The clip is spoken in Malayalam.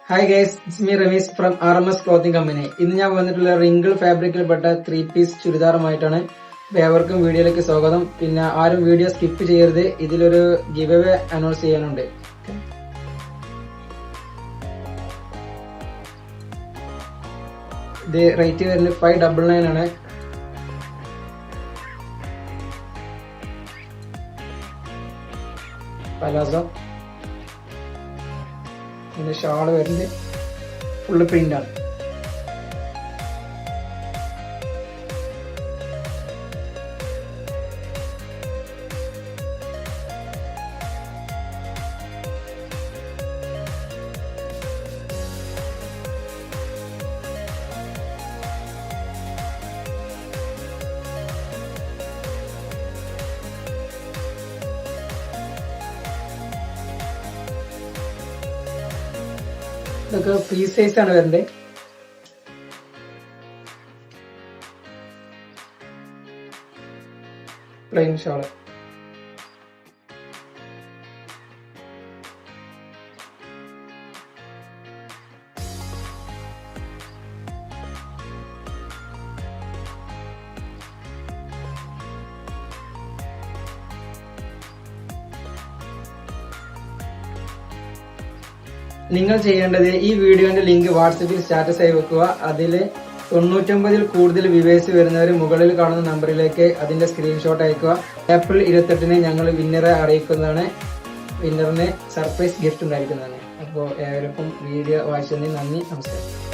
Hi guys, it's me Rameez from RMS clothing company. ഇന്ന് ഞാൻ വന്നിട്ടുള്ള റിങ്കിൾ ഫാബ്രിക്കിൽപ്പെട്ട 3 പീസ് ചുരിദാറുമായിട്ടാണ്. ഏവർക്കും വീഡിയോയിലേക്ക് സ്വാഗതം. പിന്നെ ആരും വീഡിയോ സ്കിപ്പ് ചെയ്യരുത്, ഇതിലൊരു ഗിവ് അവേ അനൗൺസ് ചെയ്യാനുണ്ട്. ഇത് റേറ്റ് വരുന്നത് 599 ആണ്. പലാസോ ഇതിന്റെ ഷാള് വരുന്നത് ഫുള്ള് പ്രിന്റ് ആണ്. ഇതൊക്കെ ഫ്രീ സൈസ് ആണ് വരുന്നത്. Plain shawl. നിങ്ങൾ ചെയ്യേണ്ടത് ഈ വീഡിയോന്റെ ലിങ്ക് വാട്സപ്പിൽ സ്റ്റാറ്റസ് ആയി വെക്കുക. അതിൽ 99-ൽ കൂടുതൽ വ്യൂവേഴ്സ് വരുന്നവർ മുകളിൽ കാണുന്ന നമ്പറിലേക്ക് അതിന്റെ സ്ക്രീൻഷോട്ട് അയക്കുക. ഏപ്രിൽ 28-ന് ഞങ്ങൾ വിന്നറെ അറിയിക്കുന്നതാണ്. വിന്നറിന് സർപ്രൈസ് ഗിഫ്റ്റ് ഉണ്ടായിരിക്കുന്നതാണ്. അപ്പോൾ ഏവർക്കും വീഡിയോ വായിച്ചതിന് നന്ദി, നമസ്കാരം.